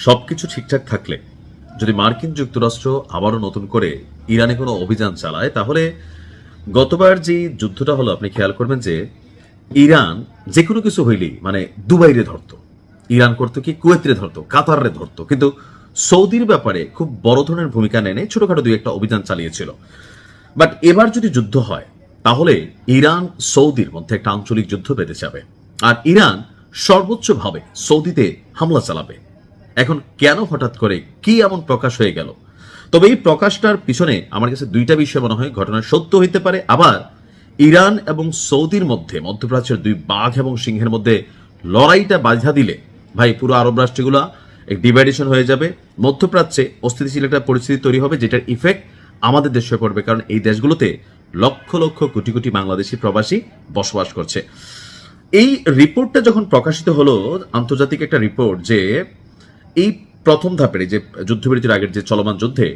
সবকিছু ঠিকঠাক থাকলে যদি মার্কিন যুক্তরাষ্ট্র আবারও নতুন করে ইরানে কোনো অভিযান চালায়, তাহলে গতবার যে যুদ্ধটা হলো আপনি খেয়াল করবেন যে ইরান যে কোনো কিছু হইলেই মানে দুবাইরে ধরতো, ইরান করতো কি কুয়েতরে ধরতো, কাতারে ধরতো, কিন্তু সৌদির ব্যাপারে খুব বড় ধরনের ভূমিকা নেয়, ছোটখাটো দুই একটা অভিযান চালিয়েছিল। বাট এবার যদি যুদ্ধ হয় তাহলে ইরান সৌদির মধ্যে একটা আঞ্চলিক যুদ্ধ বেঁধে যাবে, আর ইরান সর্বোচ্চভাবে সৌদিতে হামলা চালাবে। এখন কেন হঠাৎ করে কি এমন প্রকাশ হয়ে গেল? তবে এই প্রকাশটার পিছনে আমার কাছে দুইটা বিষয় মনে হয় ঘটনা সত্য হইতে পারে, আবার ইরান এবং সৌদির মধ্যে মধ্যপ্রাচ্যের দুই বাঘ এবং সিংহের মধ্যে লড়াইটা বাধা দিলে ভাই পুরো আরব রাষ্ট্রগুলো এক ডিভাইডেশন হয়ে যাবে, মধ্যপ্রাচ্যে অস্থিতিশীল একটা পরিস্থিতি তৈরি হবে, যেটার ইফেক্ট আমাদের দেশে পড়বে, কারণ এই দেশগুলোতে লক্ষ লক্ষ কোটি কোটি বাংলাদেশি প্রবাসী বসবাস করছে। এই রিপোর্টটা যখন প্রকাশিত হলো, আন্তর্জাতিক একটা রিপোর্ট, যে এই প্রথম ধাপের যে যুদ্ধবিরতির আগের যে চলমান যুদ্ধে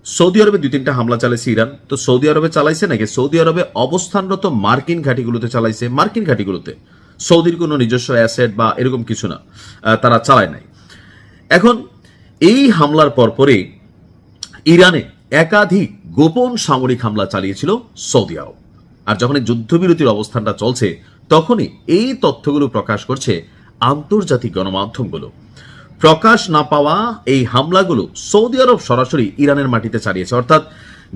সৌদি আরবে 2-3টা হামলা চালাইছে ইরান। তো সৌদি আরবে চালাইছে নাকি সৌদি আরবে অবস্থানরত মার্কিন ঘাঁটিগুলোতে চালাইছে? মার্কিন ঘাঁটিগুলোতে, সৌদির কোনো নিজস্ব অ্যাসেট বা এরকম কিছু না, তারা চালায় নাই। এখন এই হামলার পরপরই ইরানে একাধিক গোপন সামরিক হামলা চালিয়েছিল সৌদি আরব। আর যখন এই যুদ্ধবিরতির অবস্থানটা চলছে তখনই এই তথ্যগুলো প্রকাশ করছে আন্তর্জাতিক গণমাধ্যমগুলো। প্রকাশ না পাওয়া এই হামলাগুলো সৌদি আরব সরাসরি ইরানের মাটিতে চালিয়েছে, অর্থাৎ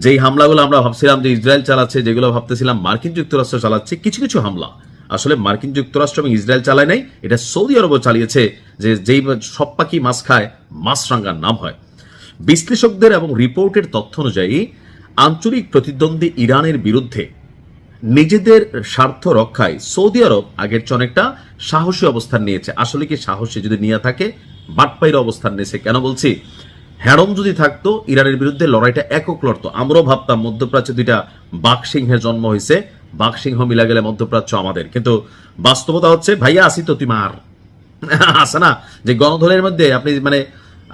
যেই হামলাগুলো আমরা ভাবছিলাম যে ইসরায়েল চালাচ্ছে, যেগুলো ভাবতেছিলাম মার্কিন যুক্তরাষ্ট্র চালাচ্ছে, কিছু কিছু হামলা আসলে মার্কিন যুক্তরাষ্ট্র এবং ইসরায়েল চালায় নাই, এটা সৌদি আরবও চালিয়েছে। যে যেই সব পাখি মাছ খায় মাছরাঙ্গার নাম হয়। বিশ্লেষকদের এবং রিপোর্টের তথ্য অনুযায়ী আঞ্চলিক প্রতিদ্বন্দ্বী ইরানের বিরুদ্ধে নিজেদের স্বার্থ রক্ষায় সৌদি আরব আগের চেয়ে অনেকটা সাহসী অবস্থান নিয়েছে। আসলে কি সাহসী যদি নিয়ে থাকে, বাটপাইর অবস্থান নিয়েছে। কেন বলছি? হ্যারম যদি থাকতো ইরানের বিরুদ্ধে লড়াইটা একক লড়তো। আমরাও ভাবতাম মধ্যপ্রাচ্যে দুইটা বাঘসিংহের জন্ম হয়েছে, বাঘসিংহ মিলা গেলে মধ্যপ্রাচ্য আমাদের, কিন্তু বাস্তবতা হচ্ছে ভাইয়া আসি তো তুই মার আছে না, যে গণধোলের মধ্যে আপনি মানে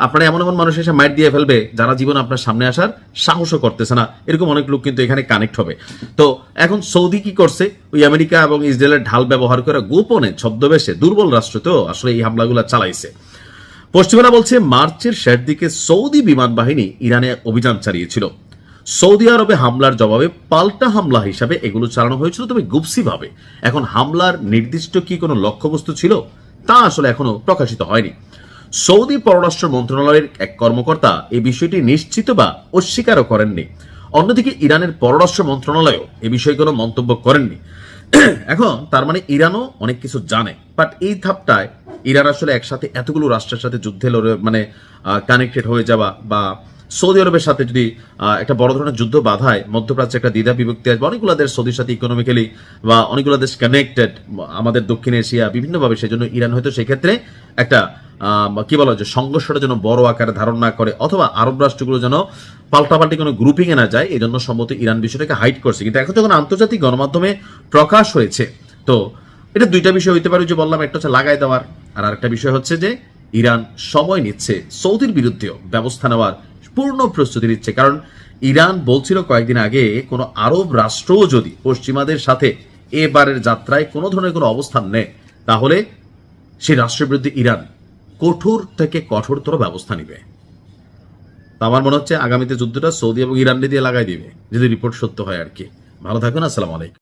আপনারা এমন এমন মানুষ এসে মাইট দিয়ে ফেলবে যারা জীবন আপনার সামনে আসার সাহসও করতেছে না, এরকম অনেক লোক কিন্তু এখানে কানেক্ট হবে। তো এখন সৌদি কি করছে? ওই আমেরিকা এবং ইসরায়েলের ঢাল ব্যবহার করে গোপনে ছদ্মবেশে, দুর্বল রাষ্ট্র তো আসলে এই হামলাগুলো চালাইছে। পশ্চিমারা বলছে মার্চের শেষ দিকে সৌদি বিমান বাহিনী ইরানে অভিযান চালিয়েছিল। সৌদি আরবে হামলার জবাবে পাল্টা হামলা হিসাবে এগুলো চালানো হয়েছিল, তবে গুপসিভাবে। এখন হামলার নির্দিষ্ট কি কোনো লক্ষ্যবস্তু ছিল তা আসলে এখনো প্রকাশিত হয়নি। সৌদি পররাষ্ট্র মন্ত্রণালয়ের এক কর্মকর্তা এই বিষয়টি নিশ্চিত বা অস্বীকারও করেননি। অন্যদিকে ইরানের পররাষ্ট্র মন্ত্রণালয়ও এ বিষয়ে কোনো মন্তব্য করেননি। এখন তার মানে ইরানও অনেক কিছু জানে, বাট এই ধাপটায় ইরান আসলে একসাথে এতগুলো রাষ্ট্রের সাথে যুদ্ধে লড়ে মানে কানেক্টেড হয়ে যাওয়া, বা সৌদি আরবের সাথে যদি একটা বড় ধরনের যুদ্ধ বাধায় মধ্যপ্রাচ্যে একটা দ্বিধা বিভক্তি আসবে, অনেকগুলো দেশ সৌদির সাথে ইকোনমিক্যালি বা অনেকগুলো দেশ কানেক্টেড আমাদের দক্ষিণ এশিয়া বিভিন্নভাবে, সেজন্য ইরান হয়তো সেক্ষেত্রে একটা কি বলা যে সংঘর্ষটা যেন বড় আকারে ধারণ না করে, অথবা আরব রাষ্ট্রগুলো যেন পাল্টাপাল্টি কোনো গ্রুপিং এ না যায়, এই জন্য সম্ভবত ইরান বিষয়টাকে হাইড করছে। কিন্তু এখন যখন আন্তর্জাতিক গণমাধ্যমে প্রকাশ হয়েছে, তো এটা দুইটা বিষয় হইতে পারে, যে বললাম, একটা হচ্ছে লাগাই দেওয়ার, আর আরেকটা বিষয় হচ্ছে যে ইরান সময় নিচ্ছে সৌদির বিরুদ্ধেও ব্যবস্থা নেওয়ার পূর্ণ প্রস্তুতি নিচ্ছে। কারণ ইরান বলছিল কয়েকদিন আগে কোনো আরব রাষ্ট্রও যদি পশ্চিমাদের সাথে এবারের যাত্রায় কোনো ধরনের কোনো অবস্থান নেয়, তাহলে সেই রাষ্ট্রের বিরুদ্ধে ইরান কঠোর থেকে কঠোরতর ব্যবস্থা নিবে। আমার মনে হচ্ছে আগামীতে যুদ্ধটা সৌদি এবং ইরান দিয়ে লাগাই দিবে, যদি রিপোর্ট সত্য হয় আর কি। ভালো থাকুন, আসসালামু আলাইকুম।